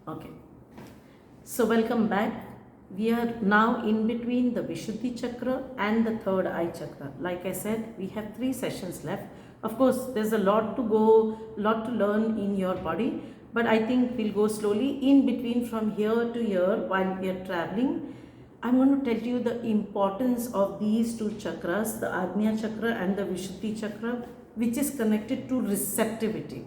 Okay, so welcome back. We are now in between the Vishuddhi chakra and the third eye chakra. Like I said, we have 3 sessions left. Of course, there's a lot to go, lot to learn in your body, but I think we'll go slowly in between from here to here while we are traveling. I'm going to tell you the importance of these two chakras, the Agnya chakra and the Vishuddhi chakra, which is connected to receptivity.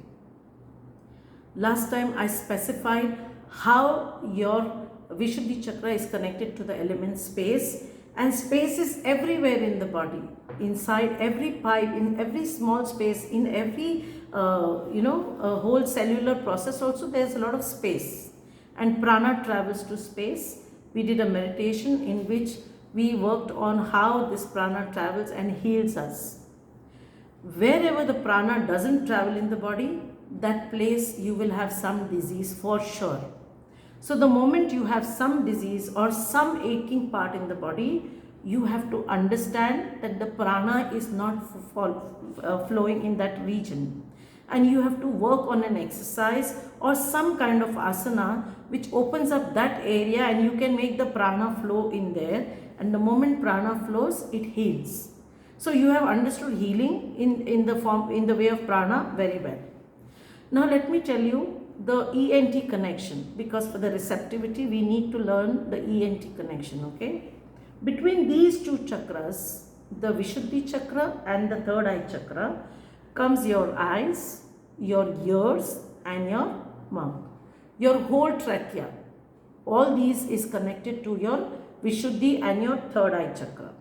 Last time I specified how your Vishuddhi chakra is connected to the element space, and space is everywhere in the body, inside every pipe, in every small space, in every whole cellular process also there's a lot of space, and prana travels to space. We did a meditation in which we worked on how this prana travels and heals us. Wherever the prana doesn't travel in the body, that place you will have some disease for sure. So the moment you have some disease or some aching part in the body, you have to understand that the prana is not flowing in that region, and you have to work on an exercise or some kind of asana which opens up that area, and you can make the prana flow in there, and the moment prana flows, it heals. So you have understood healing in the way of prana very well. Now let me tell you the ENT connection, because for the receptivity we need to learn the ENT connection, okay? Between these two chakras, the Vishuddhi chakra and the third eye chakra, comes your eyes, your ears and your mouth. Your whole trachea, all these is connected to your Vishuddhi and your third eye chakra.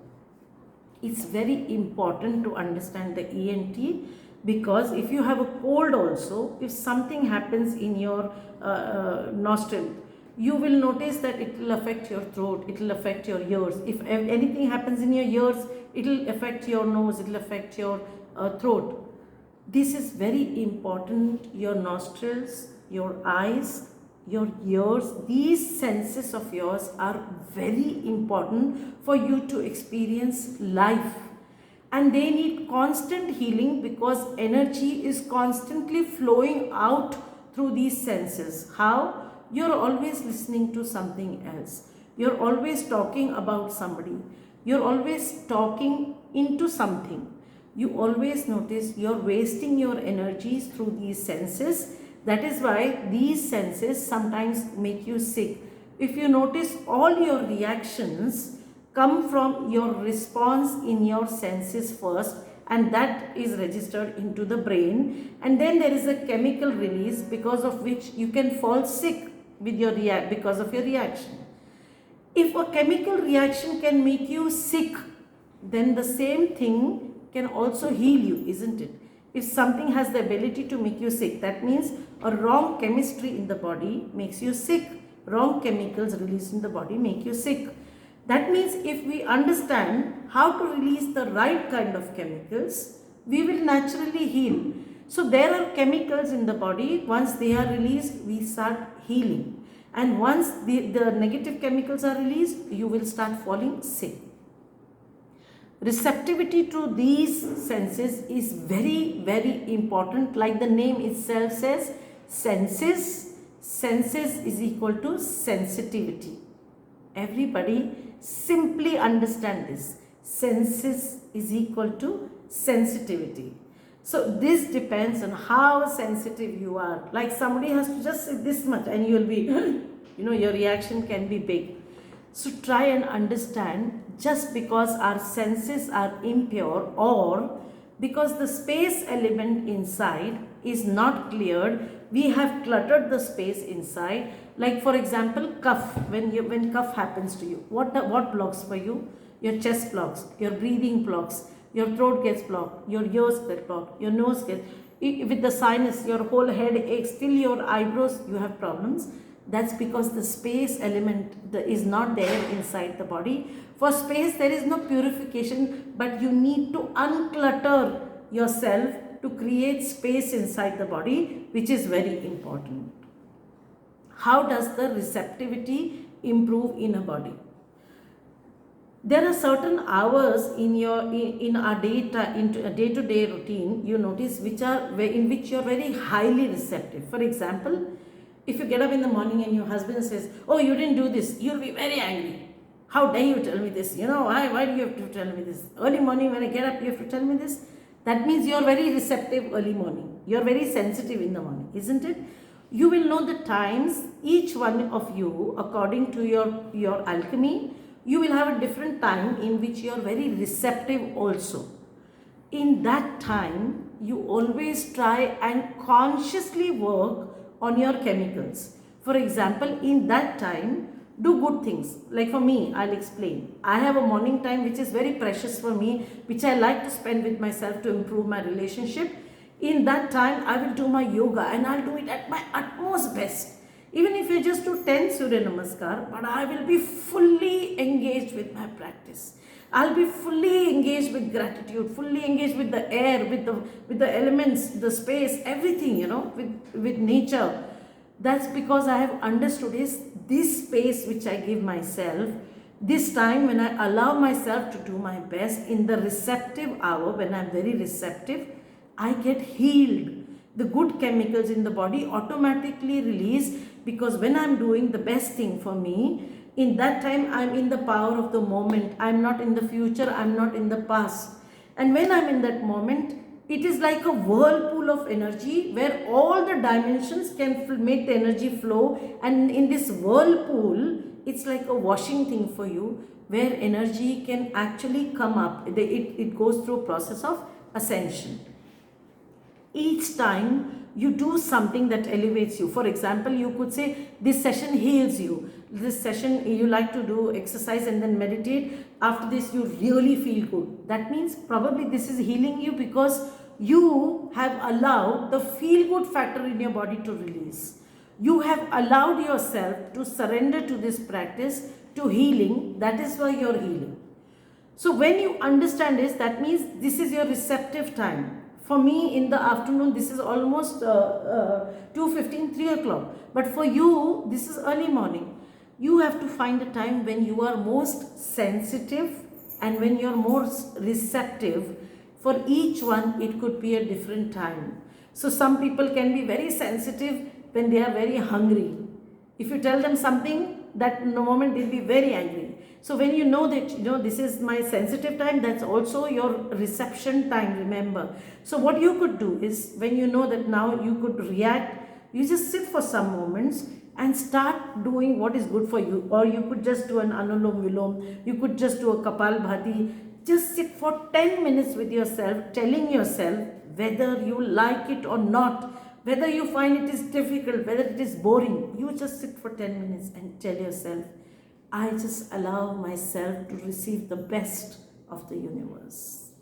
It's very important to understand the ENT, because if you have a cold also, if something happens in your nostril, you will notice that it will affect your throat, it will affect your ears. If anything happens in your ears, it will affect your nose, it will affect your throat. This is very important. Your nostrils, your eyes, your ears, these senses of yours are very important for you to experience life. And they need constant healing, because energy is constantly flowing out through these senses. How? You're always listening to something else. You're always talking about somebody. You're always talking into something. You always notice you're wasting your energies through these senses. That is why these senses sometimes make you sick. If you notice, all your reactions come from your response in your senses first, and that is registered into the brain, and then there is a chemical release because of which you can fall sick with your because of your reaction. If a chemical reaction can make you sick, then the same thing can also heal you, isn't it? If something has the ability to make you sick, that means a wrong chemistry in the body makes you sick. Wrong chemicals released in the body make you sick. That means if we understand how to release the right kind of chemicals, we will naturally heal. So there are chemicals in the body, once they are released, we start healing. And once the negative chemicals are released, you will start falling sick. Receptivity to these senses is very, very important. Like the name itself says, senses. Senses is equal to sensitivity. Everybody simply understand this. Senses is equal to sensitivity. So this depends on how sensitive you are. Like somebody has to just say this much and you will be, your reaction can be big. So try and understand, just because our senses are impure, or because the space element inside is not cleared, we have cluttered the space inside. Like for example, cough. When cough happens to you, what blocks for you? Your chest blocks, your breathing blocks, your throat gets blocked, your ears get blocked, your nose gets, with the sinus, your whole head aches, till your eyebrows, you have problems. That's because the space element is not there inside the body. For space, there is no purification, but you need to unclutter yourself to create space inside the body, which is very important. How does the receptivity improve in a body? There are certain hours in our day-to-day routine, you notice, in which you are very highly receptive. For example, If you get up in the morning and your husband says, oh, you didn't do this, you'll be very angry. How dare you tell me this? Why do you have to tell me this? Early morning when I get up, you have to tell me this? That means you're very receptive early morning. You're very sensitive in the morning, isn't it? You will know the times, each one of you, according to your alchemy, you will have a different time in which you are very receptive also. In that time, you always try and consciously work on your chemicals. For example, in that time, do good things. Like for me, I'll explain. I have a morning time which is very precious for me, which I like to spend with myself to improve my relationship. In that time, I will do my yoga and I'll do it at my utmost best. Even if I just do 10 Surya Namaskar, but I will be fully engaged with my practice. I'll be fully engaged with gratitude, fully engaged with the air, with the elements, the space, everything, with nature. That's because I have understood is this space which I give myself, this time when I allow myself to do my best in the receptive hour, when I'm very receptive, I get healed. The good chemicals in the body automatically release, because when I'm doing the best thing for me, in that time I'm in the power of the moment. I'm not in the future, I'm not in the past. And when I'm in that moment, it is like a whirlpool of energy where all the dimensions can make the energy flow. And in this whirlpool, it's like a washing thing for you, where energy can actually come up. It goes through a process of ascension. Each time you do something that elevates you. For example, you could say this session heals you. This session you like to do exercise and then meditate. After this you really feel good. That means probably this is healing you because you have allowed the feel good factor in your body to release. You have allowed yourself to surrender to this practice, to healing. That is why you are healing. So when you understand this, that means this is your receptive time. For me, in the afternoon, this is almost 2:15, 3 o'clock. But for you, this is early morning. You have to find a time when you are most sensitive and when you are most receptive. For each one, it could be a different time. So some people can be very sensitive when they are very hungry. If you tell them something, that moment they'll be very angry. So when you know that, this is my sensitive time, that's also your reception time, remember. So what you could do is, when you know that now you could react, you just sit for some moments and start doing what is good for you. Or you could just do an Anulom Vilom, you could just do a Kapalbhati. Just sit for 10 minutes with yourself, telling yourself whether you like it or not, whether you find it is difficult, whether it is boring. You just sit for 10 minutes and tell yourself, I just allow myself to receive the best of the universe.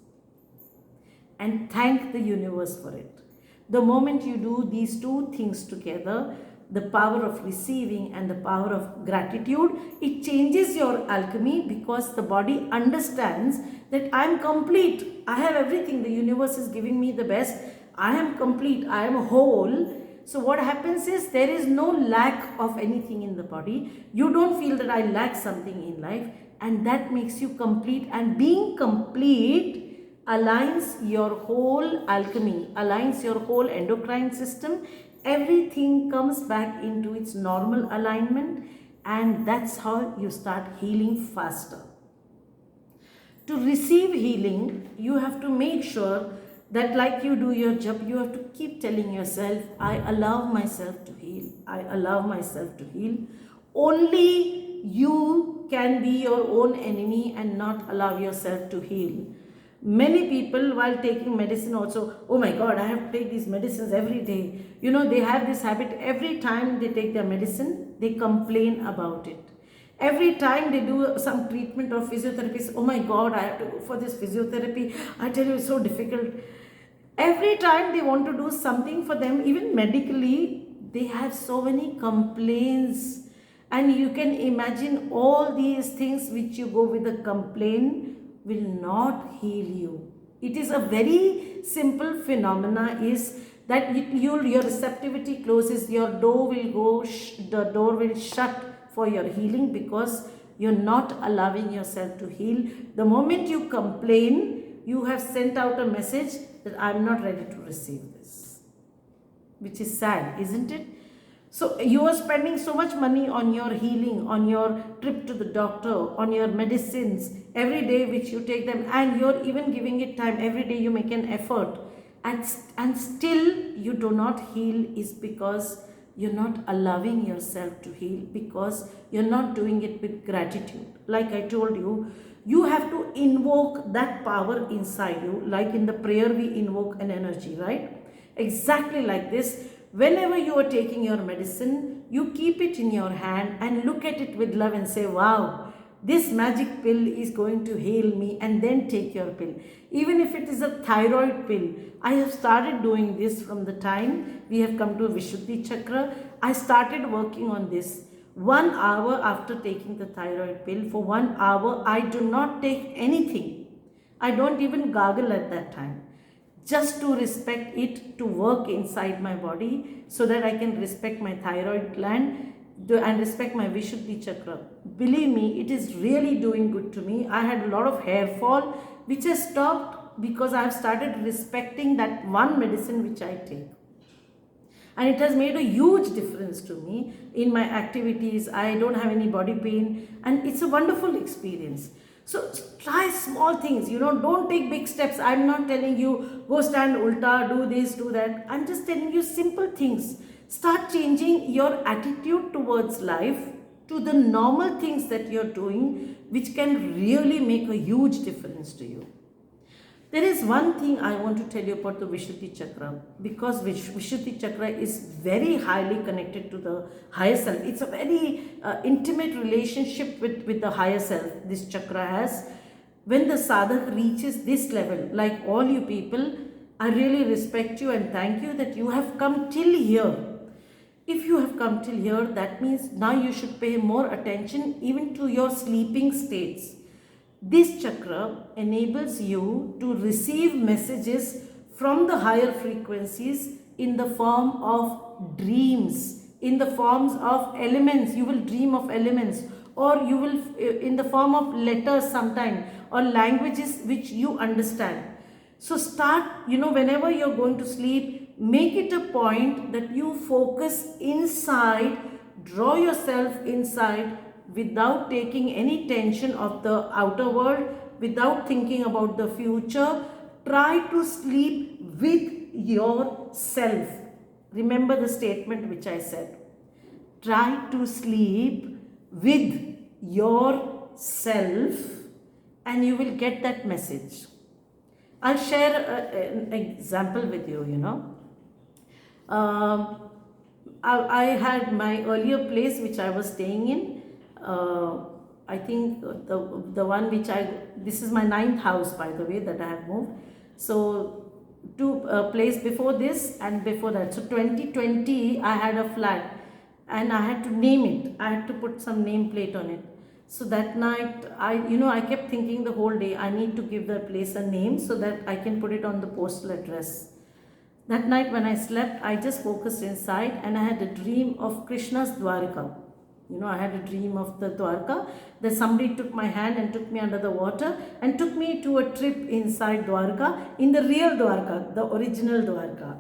And thank the universe for it. The moment you do these two things together, the power of receiving and the power of gratitude, it changes your alchemy, because the body understands that I am complete. I have everything. The universe is giving me the best. I am complete. I am whole. So what happens is, there is no lack of anything in the body. You don't feel that I lack something in life, and that makes you complete. And being complete aligns your whole alchemy, aligns your whole endocrine system. Everything comes back into its normal alignment, and that's how you start healing faster. To receive healing, you have to make sure that, like you do your job, you have to keep telling yourself, I allow myself to heal. I allow myself to heal. Only you can be your own enemy and not allow yourself to heal. Many people, while taking medicine also, oh my God, I have to take these medicines every day. They have this habit. Every time they take their medicine, they complain about it. Every time they do some treatment or physiotherapy, oh my God, I have to go for this physiotherapy. I tell you, it's so difficult. Every time they want to do something for them, even medically, they have so many complaints. And you can imagine all these things which you go with a complaint will not heal you. It is a very simple phenomena, is that your receptivity closes, your door will go, the door will shut for your healing, because you're not allowing yourself to heal. The moment you complain, you have sent out a message that I'm not ready to receive this, which is sad, isn't it? So you are spending so much money on your healing, on your trip to the doctor, on your medicines, every day which you take them, and you're even giving it time. Every day you make an effort, and still you do not heal, is because you're not allowing yourself to heal, because you're not doing it with gratitude. Like I told you, you have to invoke that power inside you. Like in the prayer, we invoke an energy, right? Exactly like this. Whenever you are taking your medicine, you keep it in your hand and look at it with love and say, wow, this magic pill is going to heal me, and then take your pill. Even if it is a thyroid pill, I have started doing this from the time we have come to Vishuddhi Chakra. I started working on this. 1 hour after taking the thyroid pill, for 1 hour, I do not take anything. I don't even gargle at that time, just to respect it to work inside my body, so that I can respect my thyroid gland and respect my Vishuddhi chakra. Believe me, it is really doing good to me. I had a lot of hair fall, which has stopped because I have started respecting that one medicine which I take. And it has made a huge difference to me in my activities. I don't have any body pain, and it's a wonderful experience. So try small things, don't take big steps. I'm not telling you go stand ulta, do this, do that. I'm just telling you simple things. Start changing your attitude towards life to the normal things that you're doing, which can really make a huge difference to you. There is one thing I want to tell you about the Vishuddhi Chakra, because Vishuddhi Chakra is very highly connected to the higher self. It's a very intimate relationship with the higher self, this chakra has. When the sadhak reaches this level, like all you people, I really respect you and thank you that you have come till here. If you have come till here, that means now you should pay more attention even to your sleeping states. This chakra enables you to receive messages from the higher frequencies in the form of dreams, in the forms of elements. You will dream of elements, or you will in the form of letters sometime, or languages which you understand. So start, whenever you're going to sleep, make it a point that you focus inside, draw yourself inside, without taking any tension of the outer world, without thinking about the future. Try to sleep with yourself. Remember the statement which I said. Try to sleep with yourself, and you will get that message. I'll share an example with you, I had my earlier place which I was staying in. I think the one which this is my 9th house, by the way, that I have moved. So two place before this and before that. So 2020 I had a flat, and I had to name it. I had to put some name plate on it. So that night I kept thinking the whole day, I need to give that place a name so that I can put it on the postal address. That night when I slept, I just focused inside, and I had a dream of Krishna's Dwarka. I had a dream of the Dwarka, that somebody took my hand and took me under the water and took me to a trip inside Dwarka, in the real Dwarka, the original Dwarka.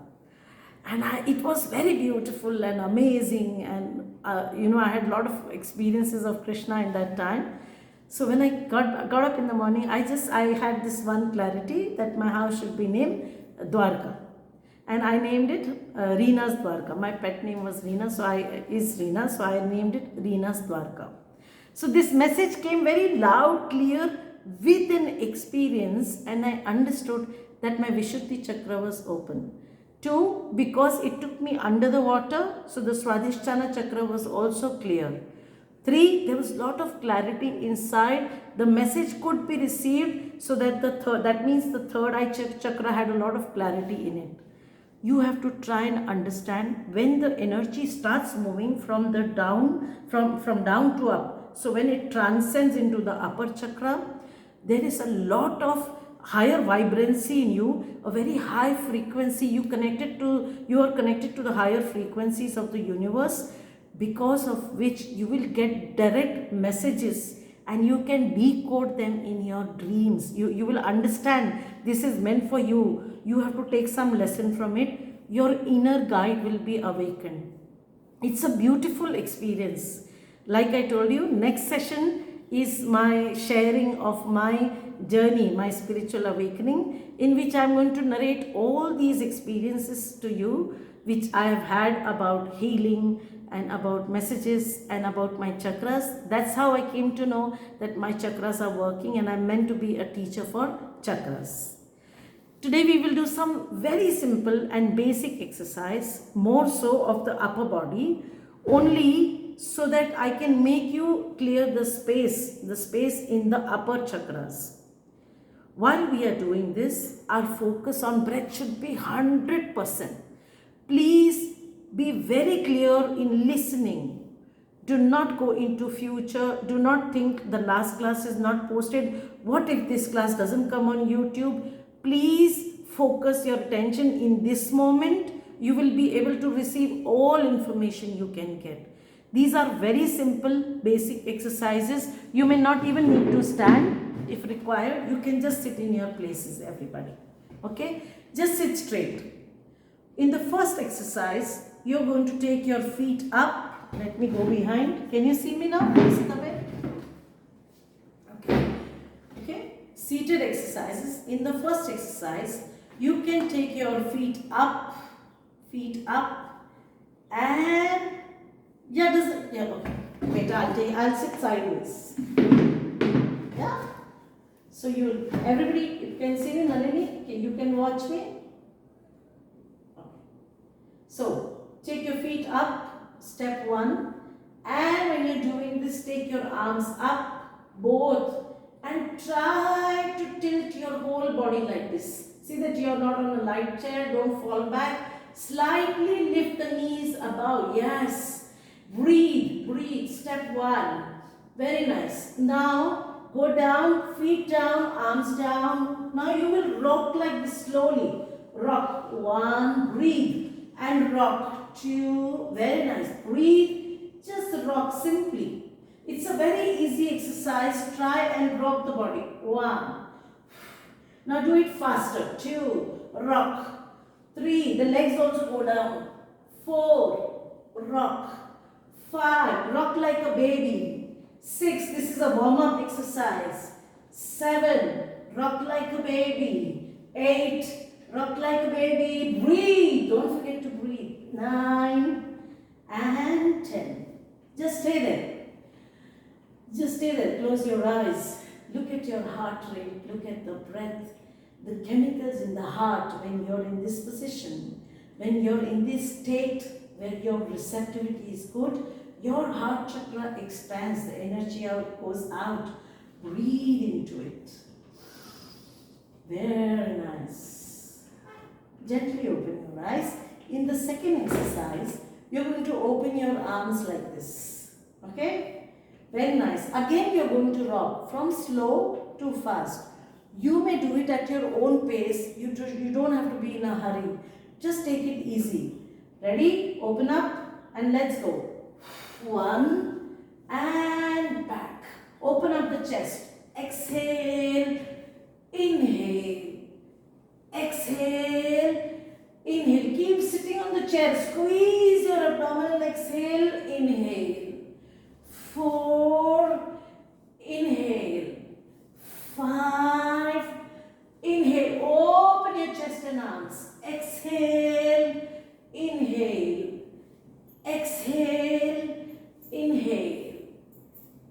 And it was very beautiful and amazing, and I had a lot of experiences of Krishna in that time. So when I got up in the morning, I had this one clarity that my house should be named Dwarka. And I named it Reena's Dwarka. My pet name was Reena, so I named it Reena's Dwarka. So this message came very loud, clear, with an experience, and I understood that my Vishuddhi chakra was open. 2, because it took me under the water, so the Swadhisthana chakra was also clear. 3, there was a lot of clarity inside. The message could be received, so that that means the third eye chakra had a lot of clarity in it. You have to try and understand when the energy starts moving from the down, from down to up. So when it transcends into the upper chakra, there is a lot of higher vibrancy in you, a very high frequency. You are connected to the higher frequencies of the universe, because of which you will get direct messages, and you can decode them in your dreams. You will understand this is meant for you. You have to take some lesson from it. Your inner guide will be awakened. It's a beautiful experience. Like I told you, next session is my sharing of my journey, my spiritual awakening, in which I'm going to narrate all these experiences to you, which I have had about healing and about messages and about my chakras. That's how I came to know that my chakras are working, and I'm meant to be a teacher for chakras. Today we will do some very simple and basic exercise, more so of the upper body, only so that I can make you clear the space in the upper chakras. While we are doing this, our focus on breath should be 100%. Please be very clear in listening. Do not go into future. Do not think the last class is not posted. What if this class doesn't come on YouTube? Please focus your attention in this moment. You will be able to receive all information you can get. These are very simple basic exercises. You may not even need to stand. If required, you can just sit in your places, everybody. Okay? Just sit straight. In the first exercise, you're going to take your feet up. Let me go behind. Can you see me now? Sit away. Okay. Seated exercises. In the first exercise, you can take your feet up, and okay. Wait, I'll sit sideways. Yeah. So everybody, you can see me, Nalini. You can watch me. So, take your feet up, step 1, and when you're doing this, take your arms up, both, and try to tilt your whole body like this. See that you're not on a light chair, don't fall back. Slightly lift the knees above, yes. Breathe, step 1. Very nice. Now, go down, feet down, arms down. Now you will rock like this slowly. Rock, 1, breathe. And rock, 2, very nice. Breathe, just rock simply. It's a very easy exercise. Try and rock the body. 1. Now do it faster. 2, rock. 3, the legs also go down. 4, rock. 5, rock like a baby. 6, this is a warm-up exercise. 7, rock like a baby. 8, rock like a baby. Breathe. Don't forget to breathe. 9 and 10. Just stay there. Just stay there. Close your eyes. Look at your heart rate. Look at the breath. The chemicals in the heart when you're in this position. When you're in this state where your receptivity is good, your heart chakra expands. The energy out goes out. Breathe into it. Very nice. Gently open your eyes. In the second exercise, you're going to open your arms like this. Okay? Very nice. Again, you're going to rock from slow to fast. You may do it at your own pace. You don't have to be in a hurry. Just take it easy. Ready? Open up and let's go. 1 and back. Open up the chest. Exhale. Inhale. Exhale. Inhale. Keep sitting on the chair. Squeeze your abdominal. Exhale. Inhale. 4. Inhale. 5. Inhale. Open your chest and arms. Exhale. Inhale. Exhale. Inhale.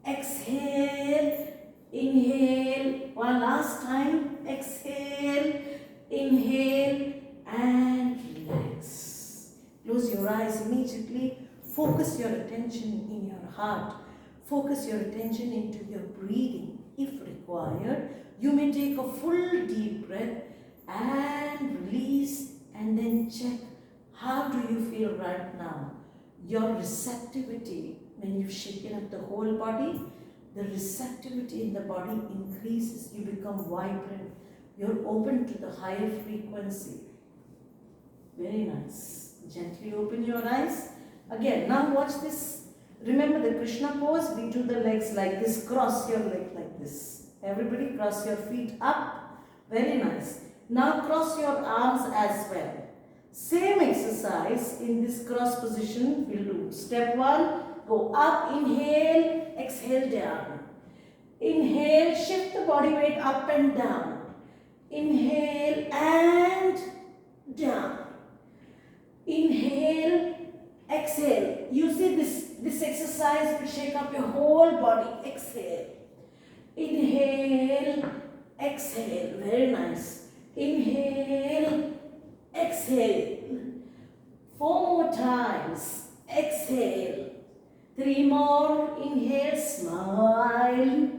Exhale. Inhale. One last time. Exhale. Inhale. And relax. Close your eyes immediately. Focus your attention in your heart. Focus your attention into your breathing. If required, you may take a full deep breath and release, and then check how do you feel right now. Your receptivity, when you shaken up the whole body, the receptivity in the body increases. You become vibrant. You're open to the higher frequency. Very nice. Gently open your eyes. Again, now watch this. Remember the Krishna pose. We do the legs like this. Cross your leg like this. Everybody cross your feet up. Very nice. Now cross your arms as well. Same exercise in this cross position we'll do. Step 1, go up, inhale, exhale down. Inhale, shift the body weight up and down. Inhale and down. Inhale, exhale. You see this exercise will shake up your whole body. Exhale. Inhale, exhale. Very nice. Inhale, exhale. 4 more times. Exhale. 3 more. Inhale, smile.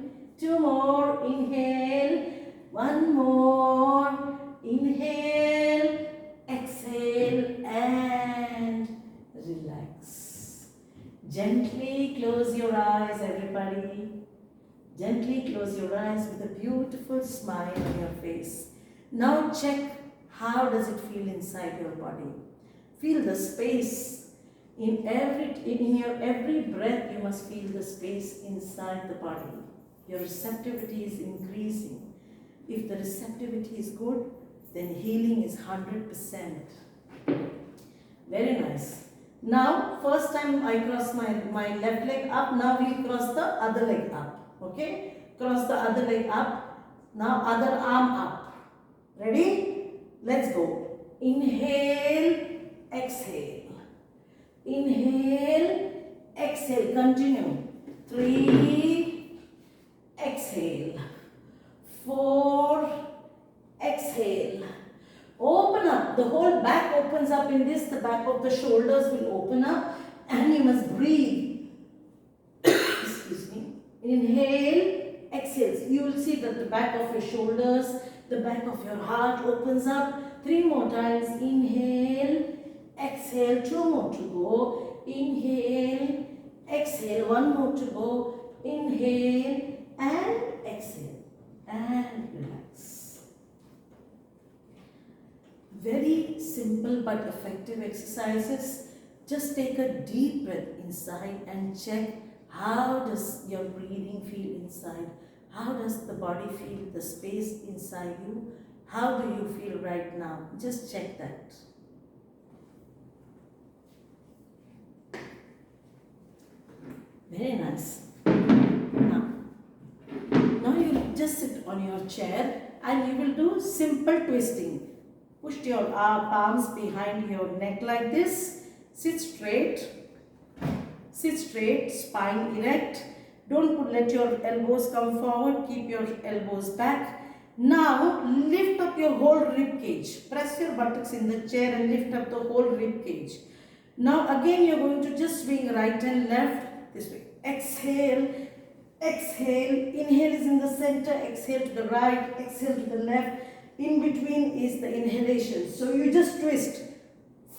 2 more. Inhale. 1 more. Inhale. Exhale and relax. Gently close your eyes, everybody. Gently close your eyes with a beautiful smile on your face. Now check how does it feel inside your body. Feel the space. In your every breath you must feel the space inside the body. Your receptivity is increasing. If the receptivity is good, then healing is 100%. Very nice. Now, first time I cross my left leg up, now we'll cross the other leg up. Okay? Cross the other leg up. Now, other arm up. Ready? Let's go. Inhale, exhale. Inhale, exhale. Continue. 3, exhale. 4, exhale. Open up. The whole back opens up in this. The back of the shoulders will open up and you must breathe. Excuse me. Inhale, exhale. You will see that the back of your shoulders, the back of your heart opens up. 3 more times. Inhale, exhale. 2 more to go. Inhale, exhale. 1 more to go. Inhale and exhale. And relax. Very simple but effective exercises. Just take a deep breath inside and check how does your breathing feel inside. How does the body feel, the space inside you? How do you feel right now? Just check that. Very nice. Now you just sit on your chair and you will do simple twisting. Push your palms behind your neck like this. Sit straight. Sit straight, spine erect. Don't let your elbows come forward. Keep your elbows back. Now lift up your whole rib cage. Press your buttocks in the chair and lift up the whole rib cage. Now again you are going to just swing right and left this way. Exhale. Exhale. Inhale is in the center. Exhale to the right. Exhale to the left. In between is the inhalation. So you just twist.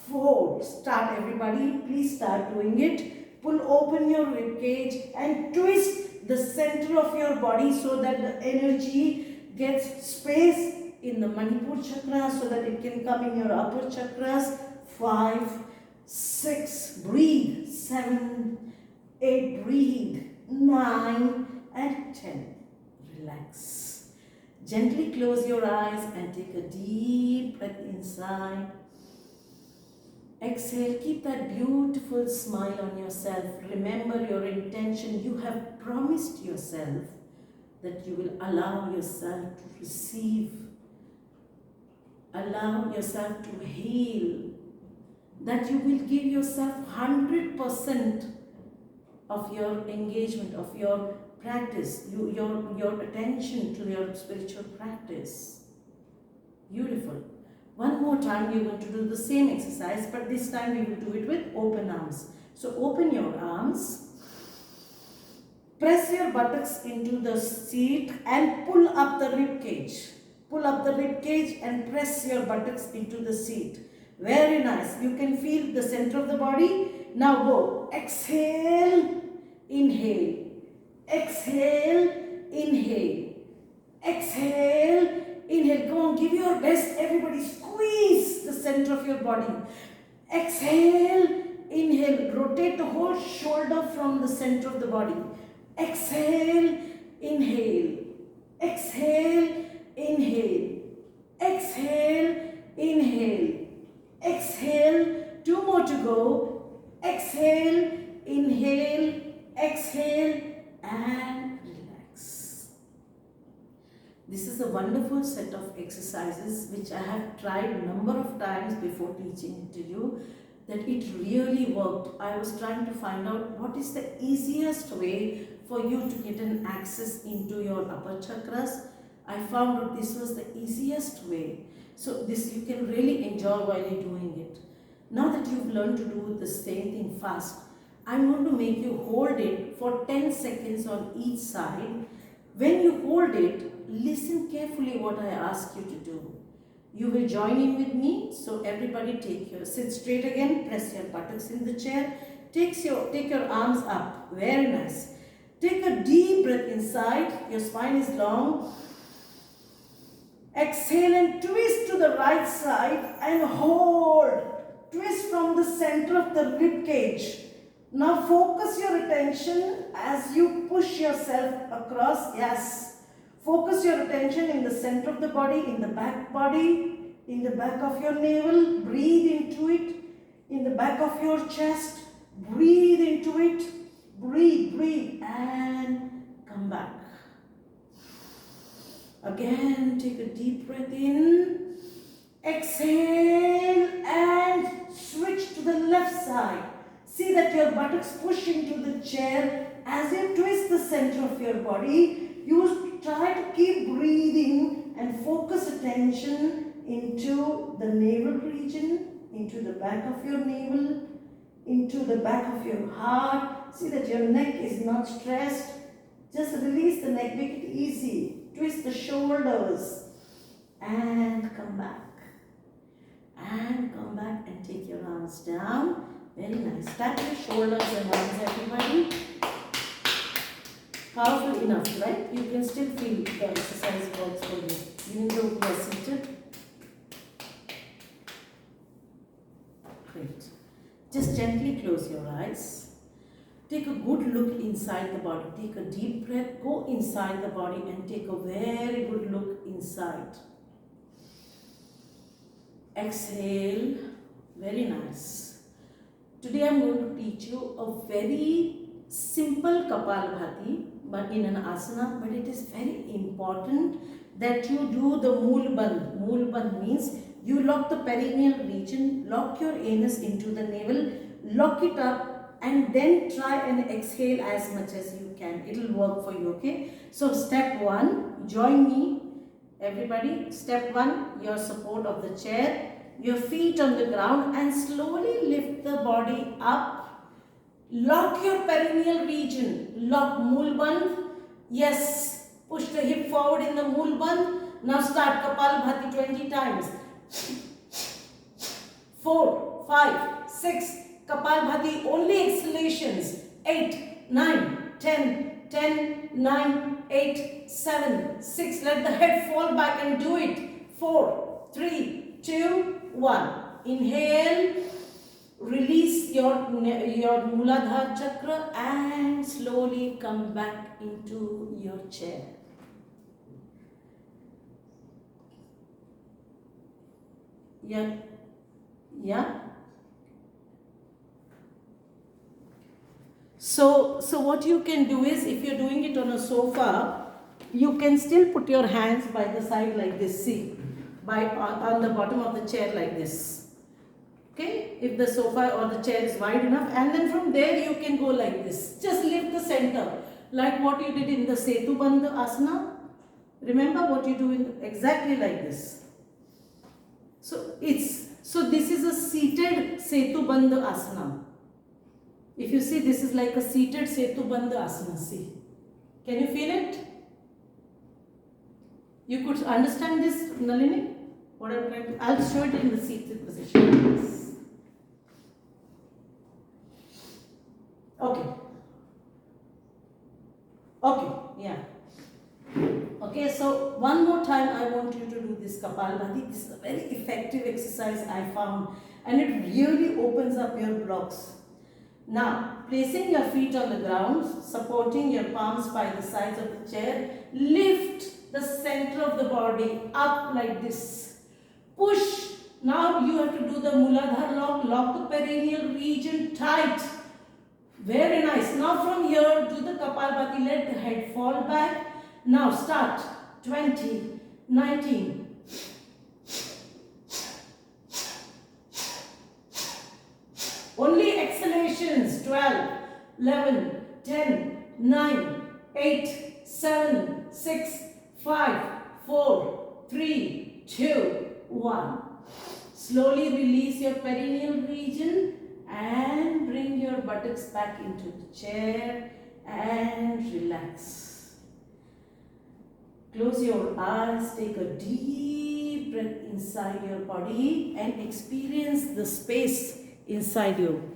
4. Start everybody. Please start doing it. Pull open your rib cage and twist the center of your body so that the energy gets space in the Manipur chakra so that it can come in your upper chakras. 5, 6. Breathe. 7, 8. Breathe. 9 and 10. Relax. Gently close your eyes and take a deep breath inside. Exhale. Keep that beautiful smile on yourself. Remember your intention. You have promised yourself that you will allow yourself to receive. Allow yourself to heal. That you will give yourself 100% of your engagement, of your practice, your attention to your spiritual practice. Beautiful. One more time you're going to do the same exercise, but this time we will do it with open arms. So open your arms, press your buttocks into the seat and pull up the rib cage. Pull up the rib cage and press your buttocks into the seat. Very nice. You can feel the center of the body. Now go. Exhale, inhale. Exhale, inhale. Exhale, inhale. Come on, give your best. Everybody squeeze the center of your body. Exhale, inhale. Rotate the whole shoulder from the center of the body. Exhale, inhale. Exhale, inhale. Exhale, inhale. exhale, 2 more to go, exhale, inhale, exhale and relax. This is a wonderful set of exercises which I have tried a number of times before teaching it to you, that it really worked. I was trying to find out what is the easiest way for you to get an access into your upper chakras. I found out this was the easiest way. So this you can really enjoy while you're doing it. Now that you've learned to do the same thing fast, I'm going to make you hold it for 10 seconds on each side. When you hold it, listen carefully what I ask you to do. You will join in with me. So everybody sit straight again, press your buttocks in the chair, take your arms up, very nice. Take a deep breath inside, your spine is long. Exhale and twist to the right side and hold. Twist from the center of the rib cage. Now focus your attention as you push yourself across. Yes. Focus your attention in the center of the body, in the back body, in the back of your navel. Breathe into it. In the back of your chest. Breathe into it. Breathe, breathe and come back. Again, take a deep breath in. Exhale and switch to the left side. See that your buttocks push into the chair. As you twist the center of your body, you try to keep breathing and focus attention into the navel region, into the back of your navel, into the back of your heart. See that your neck is not stressed. Just release the neck, make it easy. Twist the shoulders and come back. And come back and take your arms down. Very nice. Tap your shoulders and arms, everybody. Powerful enough, right? You can still feel the exercise works for you, even though you are seated. Great. Just gently close your eyes. Take a good look inside the body. Take a deep breath. Go inside the body and take a very good look inside. Exhale. Very nice. Today I am going to teach you a very simple Kapalabhati, but in an asana. But it is very important that you do the Moolbandh. Moolbandh means you lock the perineal region, lock your anus into the navel, lock it up, and then try and exhale as much as you can. It will work for you, okay? So step 1, join me, everybody. Step 1, your support of the chair, your feet on the ground, and slowly lift the body up. Lock your perineal region, lock Moolbandh. Yes, push the hip forward in the Moolbandh. Now start Kapalabhati 20 times. 4, 5, 6, Kapalabhati, only exhalations. 8, 9, 10, 10, 9, 8, 7, 6. Let the head fall back and do it. 4, 3, 2, 1. Inhale. Release your Mooladhara chakra and slowly come back into your chair. Yeah. So what you can do is, if you're doing it on a sofa, you can still put your hands by the side like this. See, on the bottom of the chair like this. Okay, if the sofa or the chair is wide enough, and then from there you can go like this. Just lift the center, like what you did in the Setubandha asana. Remember what you do exactly like this. So this is a seated Setubandha asana. If you see, this is like a seated Setubandha asana. See, can you feel it? You could understand this, Nalini? What I'm trying to, I'll show it in the seated position. Okay, yeah. Okay, so one more time I want you to do this Kapalabhati. This is a very effective exercise I found, and it really opens up your blocks. Now, placing your feet on the ground, supporting your palms by the sides of the chair, lift the center of the body up like this. Push Now you have to do the Muladhara lock. Lock the perineal region tight. Very nice. Now from here, do the Kapalbhati. Let the head fall back. Now start. 20, 19. Only exhalations. 12, 11, 10, 9, 8, 7, 6, 5, 4, 3, 2, 1. Slowly release your perineal region and bring your buttocks back into the chair and relax. Close your eyes, take a deep breath inside your body and experience the space inside you.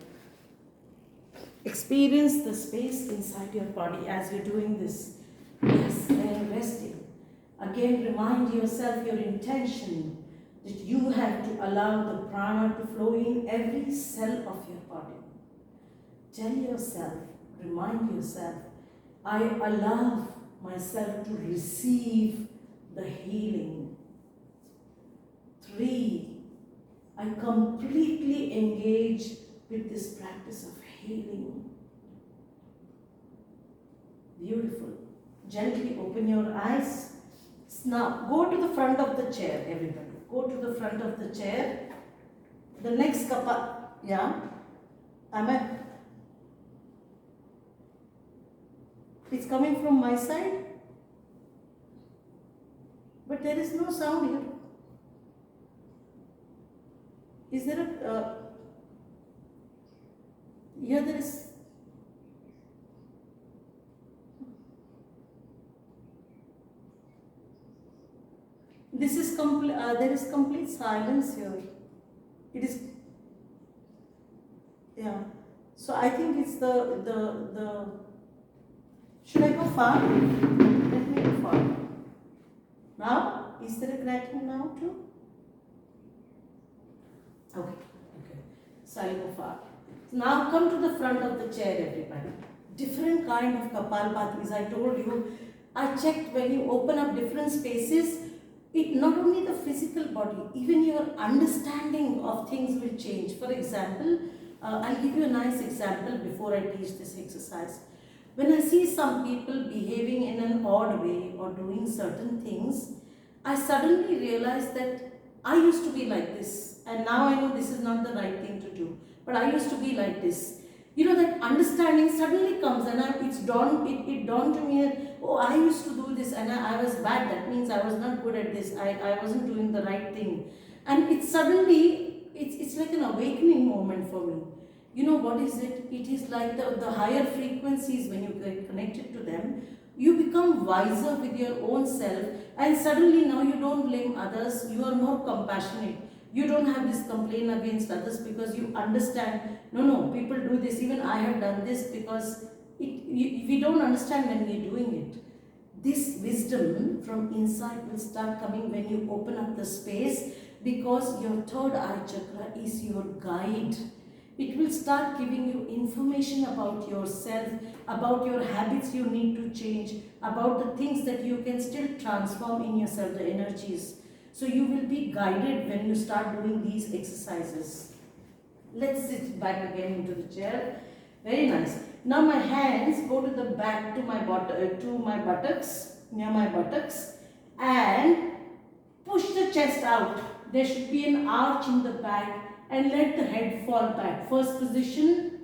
Experience the space inside your body as you're doing this. Yes, and resting. Again, remind yourself your intention that you have to allow the prana to flow in every cell of your body. Tell yourself, remind yourself, I allow myself to receive the healing. 3, I completely engage with this practice of healing. Beautiful. Gently open your eyes. Now go to the front of the chair, everybody. Go to the front of the chair. The next kappa, yeah. It's coming from my side, but there is no sound here. Is there a? Here there is. This is complete. There is complete silence here. It is. Yeah. So I think it's the. Should I go far? Let me go far. Now, is there a cracking now too? Okay. So I'll go far. Now come to the front of the chair, everybody. Different kind of Kapalbhatis. I told you. I checked when you open up different spaces. It not only the physical body, even your understanding of things will change. For example, I'll give you a nice example before I teach this exercise. When I see some people behaving in an odd way or doing certain things, I suddenly realize that I used to be like this, and now I know this is not the right thing to do. But I used to be like this. You know, that understanding suddenly comes, and it dawned to me that, oh, I used to do this and I was bad. That means I was not good at this. I wasn't doing the right thing. And it's like an awakening moment for me. You know what is it? It is like the higher frequencies, when you get connected to them, you become wiser with your own self, and suddenly now you don't blame others, you are more compassionate. You don't have this complaint against others because you understand, no, people do this, even I have done this, because we don't understand when we are doing it. This wisdom from inside will start coming when you open up the space, because your third eye chakra is your guide. It will start giving you information about yourself, about your habits you need to change, about the things that you can still transform in yourself, the energies. So you will be guided when you start doing these exercises. Let's sit back again into the chair. Very nice. Now my hands go to the back, to my buttocks, near my buttocks, and push the chest out. There should be an arch in the back, and let the head fall back. First position,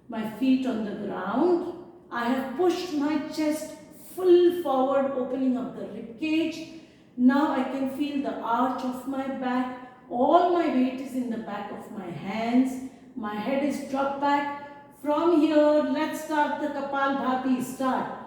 my feet on the ground. I have pushed my chest full forward, opening up the rib cage. Now I can feel the arch of my back. All my weight is in the back of my hands. My head is dropped back. From here, let's start the Kapalbhati. Start.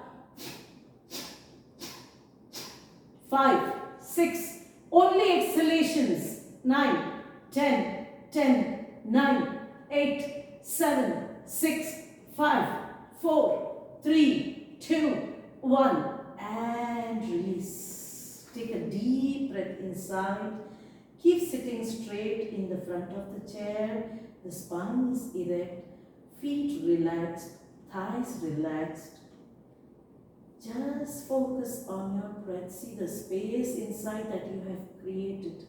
5, 6, only exhalations. 9, 10, 10, 9, 8, 7, 6, 5, 4, 3, 2, 1, and release. Take a deep breath inside. Keep sitting straight in the front of the chair. The spine is erect, feet relaxed, thighs relaxed. Just focus on your breath. See the space inside that you have created.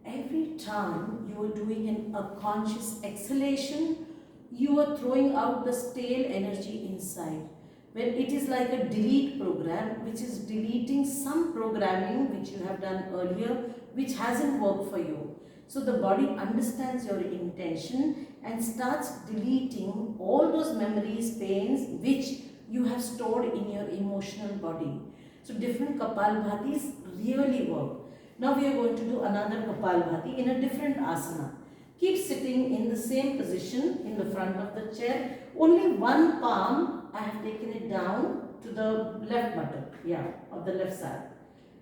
every time you are doing a conscious exhalation, you are throwing out the stale energy inside. When it is like a delete program, which is deleting some programming which you have done earlier, which hasn't worked for you. So the body understands your intention and starts deleting all those memories, pains, which you have stored in your emotional body. So different Kapalbhatis really work. Now we are going to do another Kapalbhati in a different asana. Keep sitting in the same position in the front of the chair. Only one palm, I have taken it down to the left button, of the left side.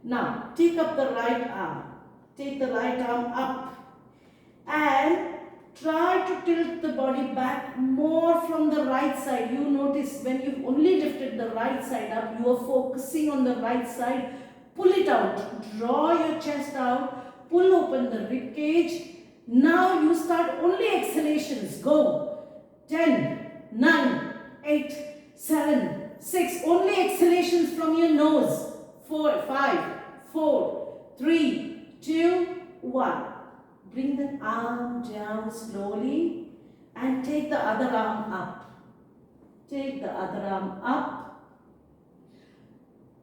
Now take up the right arm. Take the right arm up and try to tilt the body back more from the right side. You notice when you've only lifted the right side up, you are focusing on the right side. Pull it out. Draw your chest out. Pull open the rib cage. Now you start only exhalations. Go. 10, 9, 8, 7, 6. Only exhalations from your nose. 4, 5, 4, 3, 2, 1. Bring the arm down slowly and take the other arm up. Take the other arm up.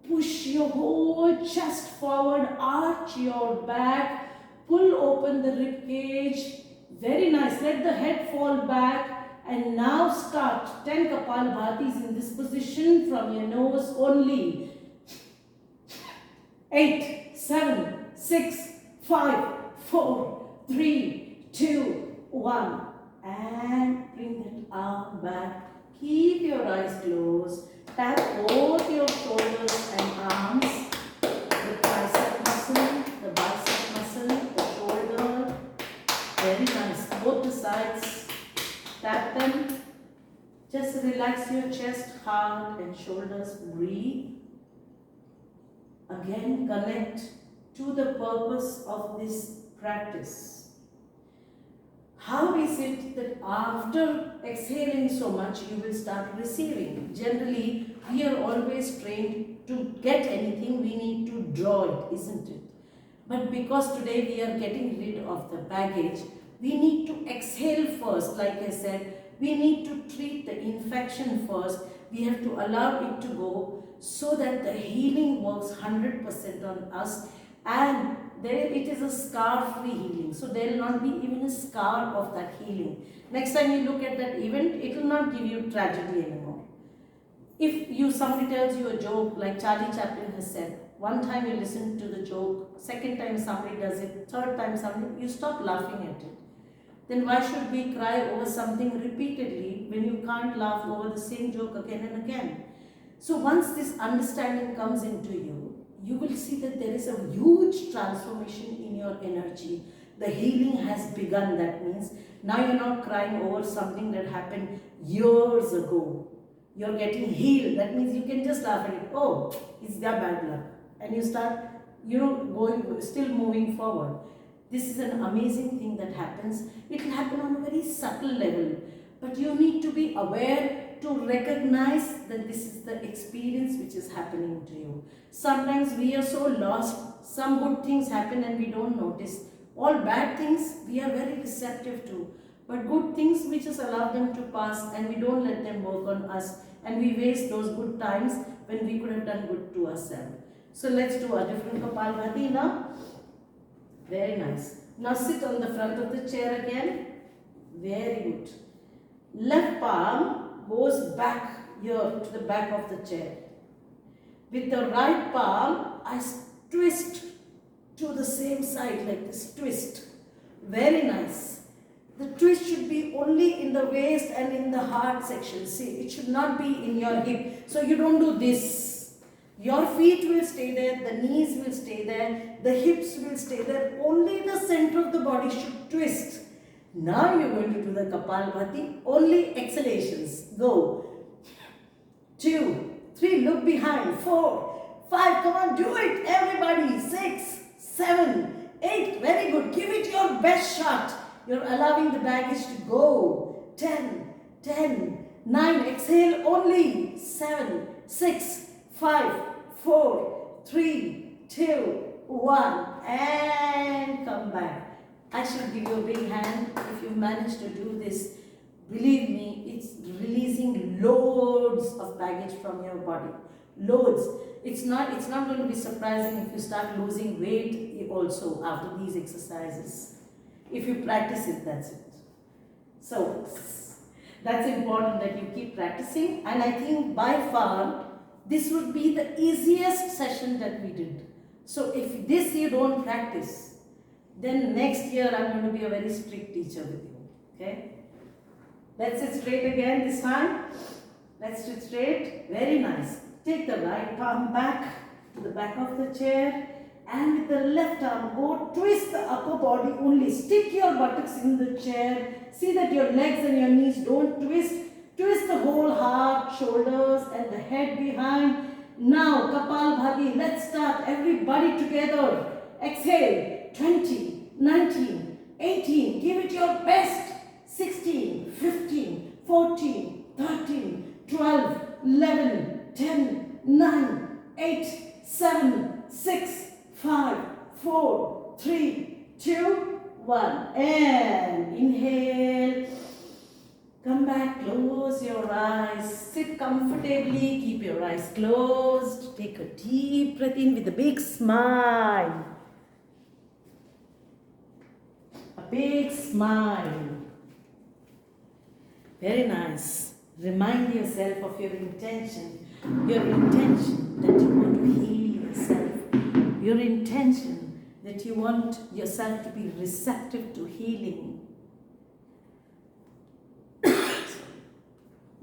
Push your whole chest forward, arch your back, pull open the rib cage. Very nice. Let the head fall back and now start 10 Kapalbhatis in this position from your nose only. 8, 7, 6, 5, 4, 3, 2, 1. And bring that arm back. Keep your eyes closed. Tap both your shoulders and arms. The tricep muscle, the bicep muscle, the shoulder. Very nice. Both the sides. Tap them. Just relax your chest, heart and shoulders. Breathe. Again, connect to the purpose of this practice. How is it that after exhaling so much, you will start receiving? Generally, we are always trained to get anything, we need to draw it, isn't it? But because today we are getting rid of the baggage, we need to exhale first. Like I said, we need to treat the infection first. We have to allow it to go so that the healing works 100% on us, and it is a scar-free healing. So there will not be even a scar of that healing. Next time you look at that event, it will not give you tragedy anymore. If somebody tells you a joke, like Charlie Chaplin has said, one time you listen to the joke, second time somebody does it, third time somebody, you stop laughing at it. Then why should we cry over something repeatedly when you can't laugh over the same joke again and again? So once this understanding comes into you, you will see that there is a huge transformation in your energy. The healing has begun. That means now you're not crying over something that happened years ago. You're getting healed. That means you can just laugh at it. Oh, it's their bad luck. And you start, still moving forward. This is an amazing thing that happens. It will happen on a very subtle level. But you need to be aware to recognize that this is the experience which is happening to you. Sometimes we are so lost, some good things happen and we don't notice. All bad things we are very receptive to. But good things we just allow them to pass and we don't let them work on us. And we waste those good times when we could have done good to ourselves. So let's do a different Kapalbhati now. Very nice. Now sit on the front of the chair again. Very good. Left palm goes back here to the back of the chair. With the right palm, I twist to the same side like this. Twist. Very nice. The twist should be only in the waist and in the heart section. See, it should not be in your hip. So you don't do this. Your feet will stay there, the knees will stay there, the hips will stay there. Only the center of the body should twist. Now you're going to do the Kapalbhati. Only exhalations. Go. 2, 3, look behind. 4, 5, come on, do it, everybody. 6, 7, 8, very good. Give it your best shot. You're allowing the baggage to go. 10, 9, exhale only. 7, 6, 5, 4, 3, 2, 1, and come back. I should give you a big hand if you manage to do this. Believe me, it's releasing loads of baggage from your body. Loads. It's not going to be surprising if you start losing weight also after these exercises. If you practice it, that's it. So that's important that you keep practicing, and I think by far this would be the easiest session that we did. So if this you don't practice, then next year I'm going to be a very strict teacher with you. Okay? Let's sit straight again this time. Let's sit straight. Very nice. Take the right palm back to the back of the chair, and with the left arm go twist the upper body only. Stick your buttocks in the chair. See that your legs and your knees don't twist. Twist the whole heart, shoulders and the head behind. Now Kapalbhati, let's start. Everybody together. Exhale. 20, 19, 18. Give it your best. 16, 15, 14, 13, 12, 11, 10, 9, 8, 7, 6, 5, 4, 3, 2, 1. And inhale. Come back, close your eyes. Sit comfortably, keep your eyes closed. Take a deep breath in with a big smile. A big smile. Very nice. Remind yourself of your intention that you want to heal yourself, your intention that you want yourself to be receptive to healing.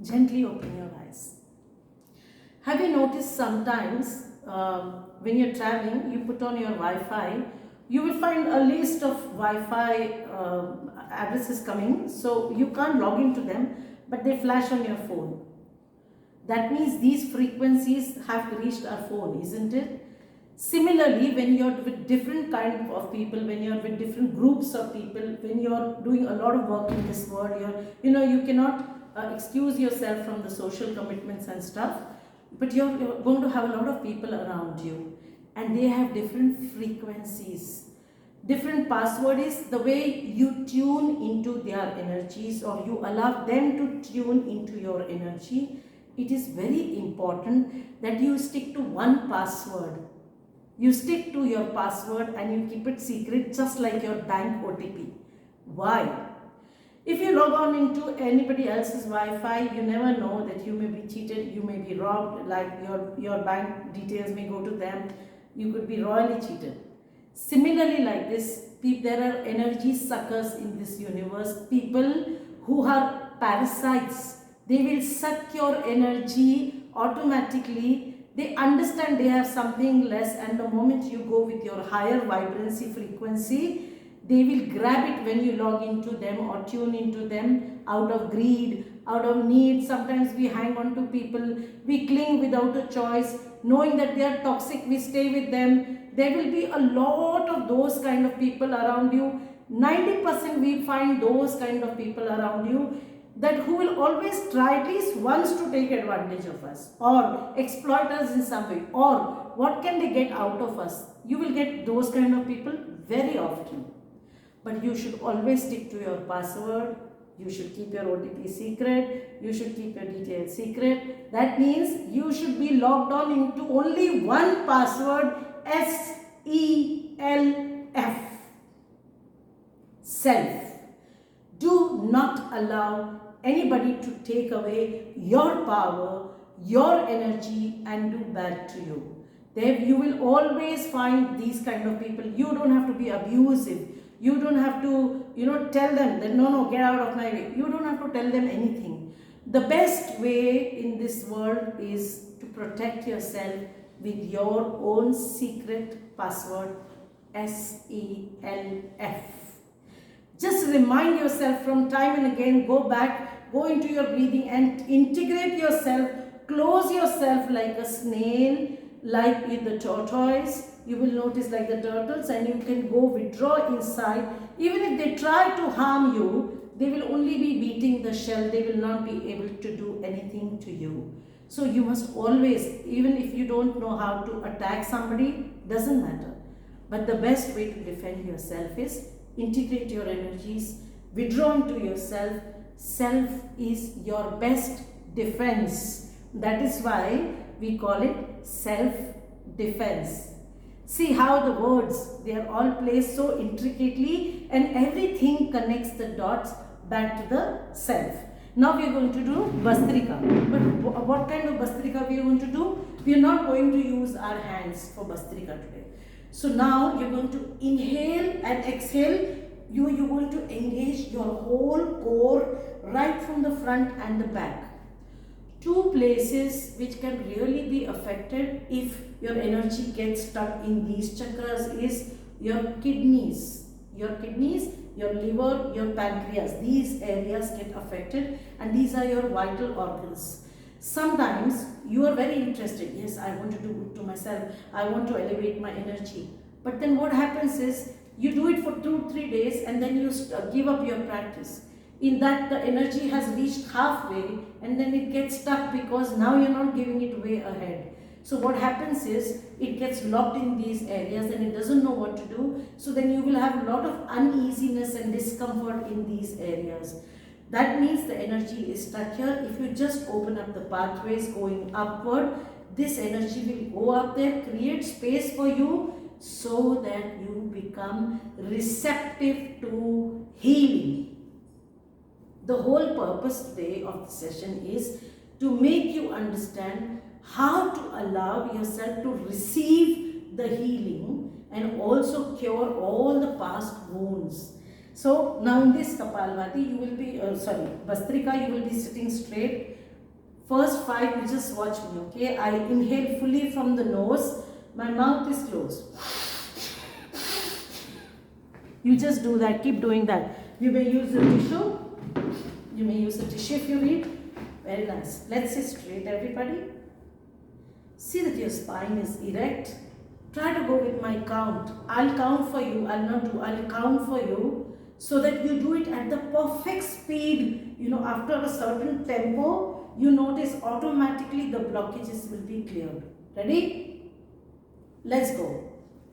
Gently open your eyes. Have you noticed sometimes when you're traveling, you put on your Wi-Fi, you will find a list of Wi-Fi addresses coming, so you can't log into them, but they flash on your phone. That means these frequencies have reached our phone, isn't it? Similarly, when you're with different kind of people, when you're with different groups of people, when you're doing a lot of work in this world, you cannot excuse yourself from the social commitments and stuff, but you're going to have a lot of people around you, and they have different frequencies. Different password is the way you tune into their energies, or you allow them to tune into your energy. It is very important that you stick to one password. You stick to your password and you keep it secret, just like your bank OTP. Why? If you log on into anybody else's Wi-Fi, you never know that you may be cheated, you may be robbed, like your bank details may go to them, you could be royally cheated. Similarly, like this, there are energy suckers in this universe, people who are parasites. They will suck your energy automatically. They understand they have something less, and the moment you go with your higher vibrancy frequency, they will grab it when you log into them or tune into them out of greed, out of need. Sometimes we hang on to people, we cling without a choice, knowing that they are toxic, we stay with them. There will be a lot of those kind of people around you. 90% we find those kind of people around you that who will always try at least once to take advantage of us or exploit us in some way, or what can they get out of us. You will get those kind of people very often. But you should always stick to your password. You should keep your OTP secret. You should keep your details secret. That means you should be logged on into only one password, SELF. Self. Do not allow anybody to take away your power, your energy, and do bad to you. You will always find these kind of people. You don't have to be abusive. You don't have to, tell them that no, get out of my way. You don't have to tell them anything. The best way in this world is to protect yourself with your own secret password, SELF. Just remind yourself from time and again, go back, go into your breathing and integrate yourself, close yourself like a snail, like with the tortoise. You will notice like the turtles, and you can go withdraw inside. Even if they try to harm you, they will only be beating the shell. They will not be able to do anything to you. So you must always, even if you don't know how to attack somebody, doesn't matter. But the best way to defend yourself is integrate your energies, withdraw into yourself. Self is your best defense. That is why we call it self-defense. See how the words, they are all placed so intricately and everything connects the dots back to the self. Now we are going to do Bastrika. But what kind of Bastrika we are going to do? We are not going to use our hands for Bastrika today. So now you are going to inhale and exhale. You're going to engage your whole core right from the front and the back. Two places which can really be affected if your energy gets stuck in these chakras is your kidneys, your liver, your pancreas. These areas get affected and these are your vital organs. Sometimes you are very interested, yes, I want to do good to myself, I want to elevate my energy. But then what happens is you do it for 2-3 days and then you give up your practice. In that the energy has reached halfway and then it gets stuck because now you're not giving it way ahead. So what happens is it gets locked in these areas and it doesn't know what to do. So then you will have a lot of uneasiness and discomfort in these areas. That means the energy is stuck here. If you just open up the pathways going upward, this energy will go up there, create space for you so that you become receptive to healing. The whole purpose today of the session is to make you understand how to allow yourself to receive the healing and also cure all the past wounds. So now in this Kapalbhati, you will be, Bastrika, you will be sitting straight. First 5, you just watch me, okay? I inhale fully from the nose. My mouth is closed. You just do that, keep doing that. You may use a tissue. You may use a tissue if you need. Very nice. Let's sit straight, everybody. See that your spine is erect. Try to go with my count. I'll count for you. I'll count for you so that you do it at the perfect speed. You know, after a certain tempo, you notice automatically the blockages will be cleared. Ready? Let's go.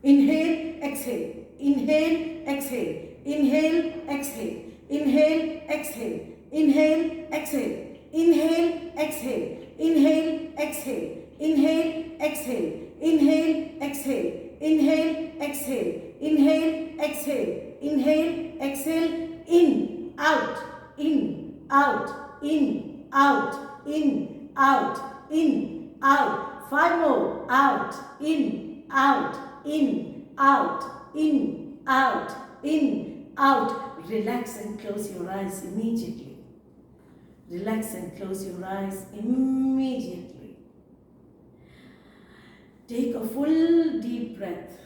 Inhale, exhale. Inhale, exhale. Inhale, exhale. Inhale, exhale. Inhale, exhale. Inhale, exhale. Inhale, exhale. Inhale, exhale. Inhale, exhale. Inhale, exhale. Inhale, exhale. Inhale, exhale. In, out, in, out, in, out, in, out, in, out. 5 more. Out, in, out, in, out, in, out, in, out. Relax and close your eyes immediately. Relax and close your eyes immediately. Take a full deep breath.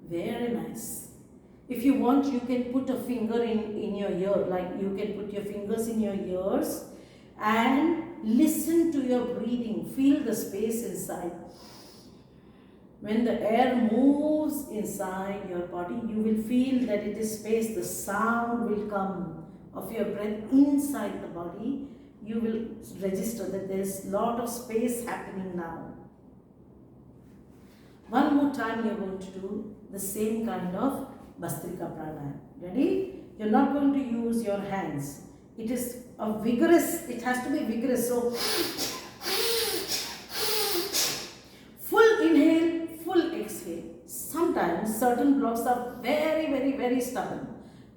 Very nice. If you want, you can put a finger in your ear, like you can put your fingers in your ears and listen to your breathing. Feel the space inside. When the air moves inside your body, you will feel that it is space. The sound will come of your breath inside the body. You will register that there is a lot of space happening now. One more time you are going to do the same kind of Bastrika Pranayama. Ready? You are not going to use your hands. It is a vigorous, it has to be vigorous. So, full inhale, full exhale. Sometimes certain blocks are very stubborn.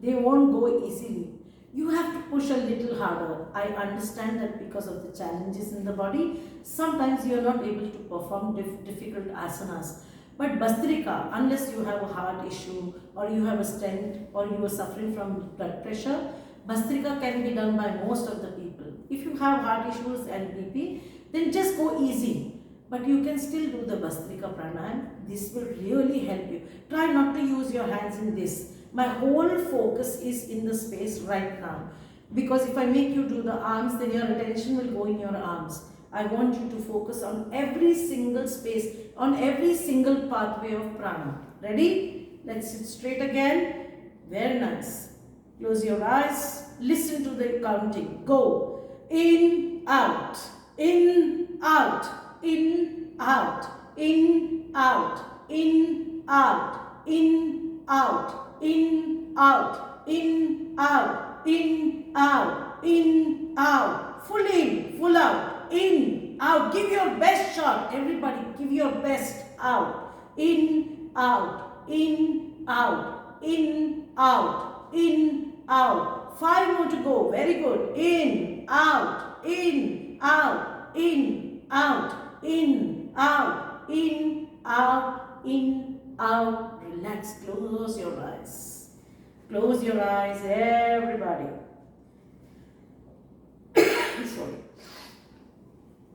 They won't go easily. You have to push a little harder. I understand that because of the challenges in the body, sometimes you are not able to perform difficult asanas. But Bastrika, unless you have a heart issue or you have a stent or you are suffering from blood pressure, Bastrika can be done by most of the people. If you have heart issues and BP, then just go easy. But you can still do the Bastrika Pranayama. This will really help you. Try not to use your hands in this. My whole focus is in the space right now. Because if I make you do the arms, then your attention will go in your arms. I want you to focus on every single space, on every single pathway of prana. Ready? Let's sit straight again. Very nice. Close your eyes. Listen to the counting. Go. In, out. In, out. In, out. In, out. In, out. In, out. In, out, in, out, in, out, in, out, full in, full out, in, out. Give your best shot. Everybody, give your best. Out, in, out, in, out, in, out, in, out. 5 more to go. Very good. In, out, in, out, in, out, in, out, in, out, in, out. Relax. Close your eyes. Close your eyes, everybody. Sorry.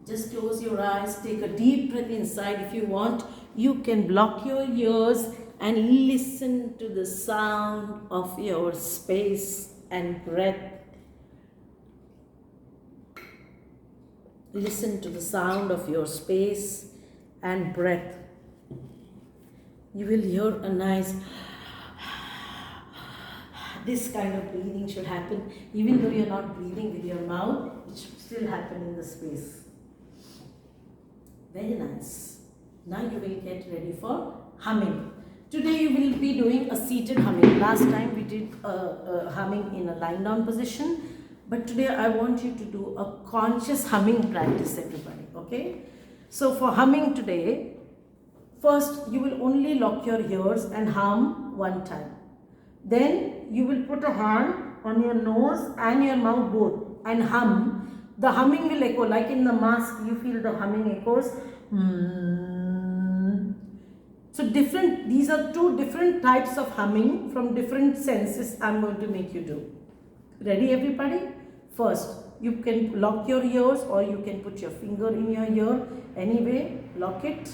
Just close your eyes. Take a deep breath inside. If you want, you can block your ears and listen to the sound of your space and breath. Listen to the sound of your space and breath. You will hear a nice, this kind of breathing should happen. Even though you're not breathing with your mouth, it should still happen in the space. Very nice. Now you will get ready for humming. Today you will be doing a seated humming. Last time we did a humming in a lying down position. But today I want you to do a conscious humming practice, everybody. Okay? So for humming today, first you will only lock your ears and hum one time. Then you will put a hand on your nose and your mouth both and hum. The humming will echo, like in the mask, you feel the humming echoes. So these are 2 different types of humming from different senses I'm going to make you do. Ready, everybody? First, you can lock your ears or you can put your finger in your ear. Anyway, lock it.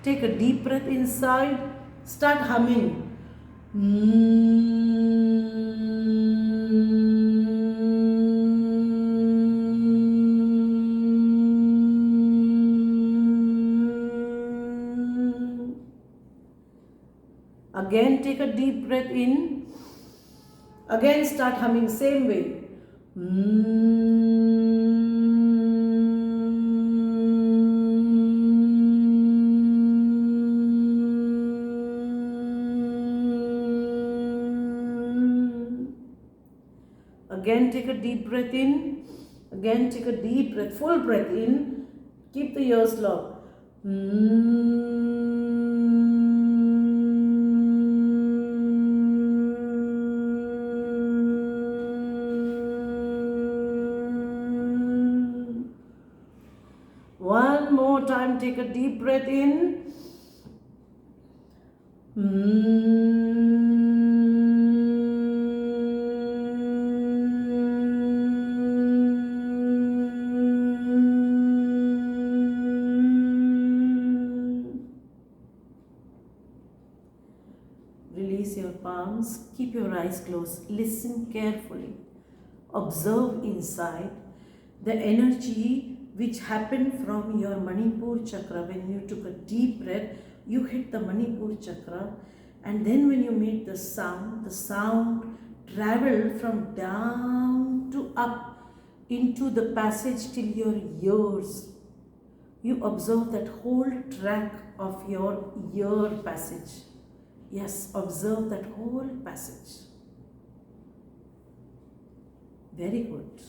Take a deep breath inside. Start humming. Again, take a deep breath in. Again, start humming same way. Again, take a deep breath in. Again, take a deep breath, full breath in. Keep the ears locked. One more time, take a deep breath in. Release your palms, keep your eyes closed, listen carefully. Observe inside the energy which happened from your Manipur chakra. When you took a deep breath, you hit the Manipur chakra, and then when you made the sound traveled from down to up into the passage till your ears. You observe that whole track of your ear passage. Yes, observe that whole passage. Very good.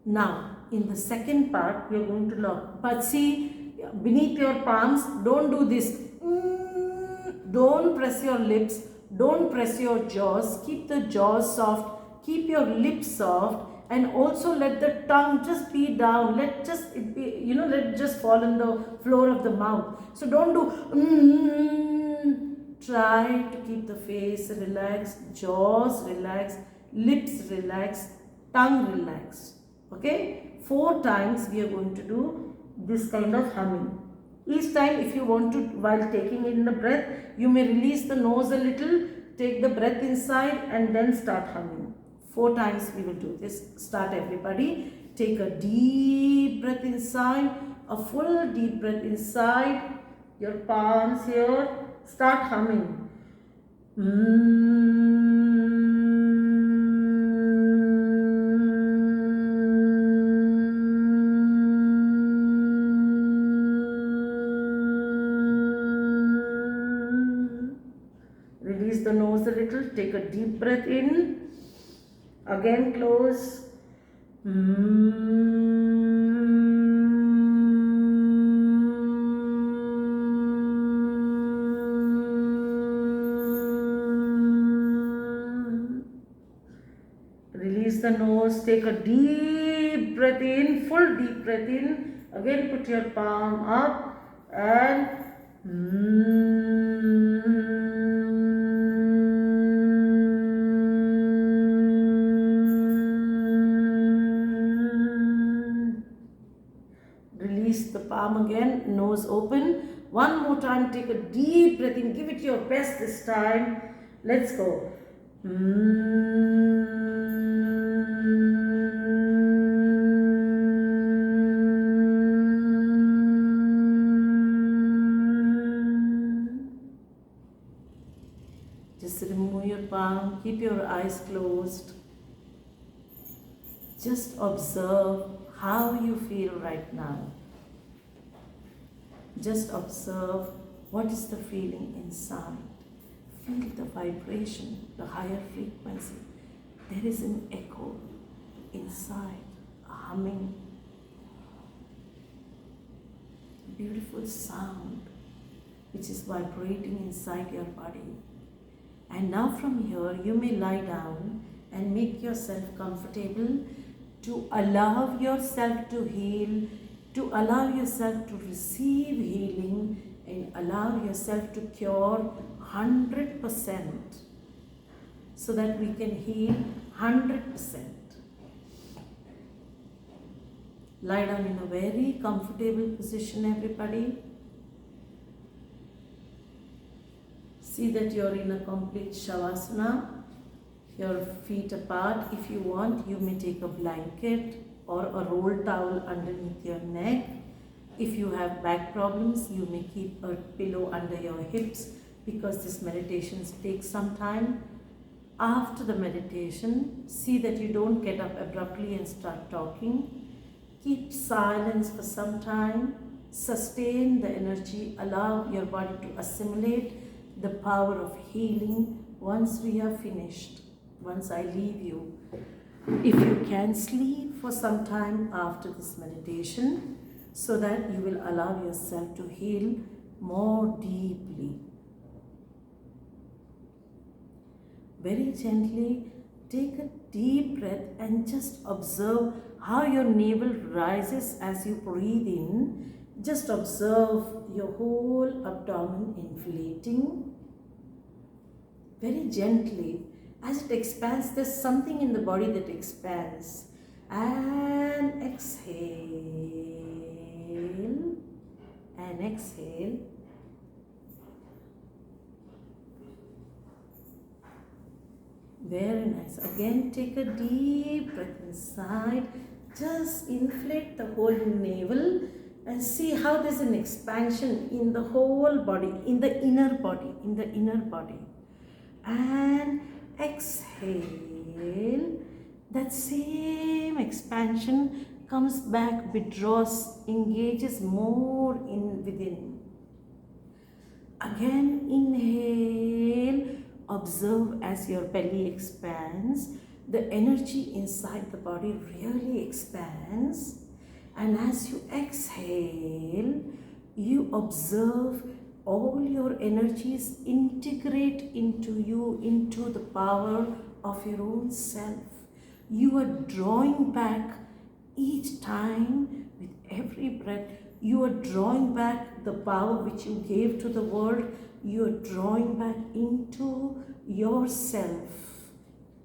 Now, in the second part, we are going to lock. But see, beneath your palms, don't do this. Don't press your lips. Don't press your jaws. Keep the jaws soft. Keep your lips soft. And also let the tongue just be down. Let it just fall on the floor of the mouth. So don't do. Try to keep the face relaxed, jaws relaxed, lips relaxed, tongue relaxed. Okay, 4 times we are going to do this kind of humming. Each time, if you want to, while taking in the breath, you may release the nose a little, take the breath inside and then start humming. 4 times we will do this. Start, everybody. Take a deep breath inside, a full deep breath inside, your palms here. Start humming. Release the nose a little. Take a deep breath in. Again close. Release the nose. Take a deep breath in. Full deep breath in. Again put your palm up and release the palm again, nose open. One more time, take a deep breath in. Give it your best this time. Let's go. Just remove your palm, keep your eyes closed. Just observe how you feel right now. Just observe what is the feeling inside. Feel the vibration, the higher frequency. There is an echo inside, a humming, beautiful sound which is vibrating inside your body. And now from here you may lie down and make yourself comfortable to allow yourself to heal, to allow yourself to receive healing, and allow yourself to cure 100% so that we can heal 100%. Lie down in a very comfortable position, everybody. See that you're in a complete Shavasana. Your feet apart. If you want, you may take a blanket or a roll towel underneath your neck. If you have back problems, you may keep a pillow under your hips because this meditation takes some time. After the meditation, see that you don't get up abruptly and start talking. Keep silence for some time. Sustain the energy. Allow your body to assimilate the power of healing. Once we are finished, once I leave you, if you can sleep for some time after this meditation so that you will allow yourself to heal more deeply. Very gently take a deep breath and just observe how your navel rises as you breathe in. Just observe your whole abdomen inflating. Very gently. As it expands, there's something in the body that expands. And exhale. And exhale. Very nice. Again, take a deep breath inside. Just inflate the whole navel and see how there's an expansion in the whole body, in the inner body, And exhale. That same expansion comes back, withdraws, engages more in within. Again, inhale. Observe as your belly expands. The energy inside the body really expands. And as you exhale, you observe all your energies integrate into you, into the power of your own self. You are drawing back each time with every breath. You are drawing back the power which you gave to the world. You are drawing back into yourself.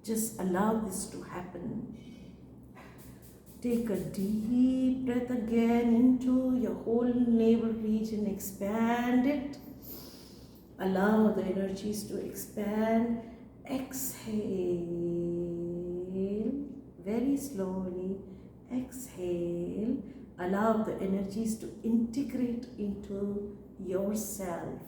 Just allow this to happen. Take a deep breath again into your whole navel region. Expand it. Allow the energies to expand. Exhale. Very slowly. Exhale. Allow the energies to integrate into yourself.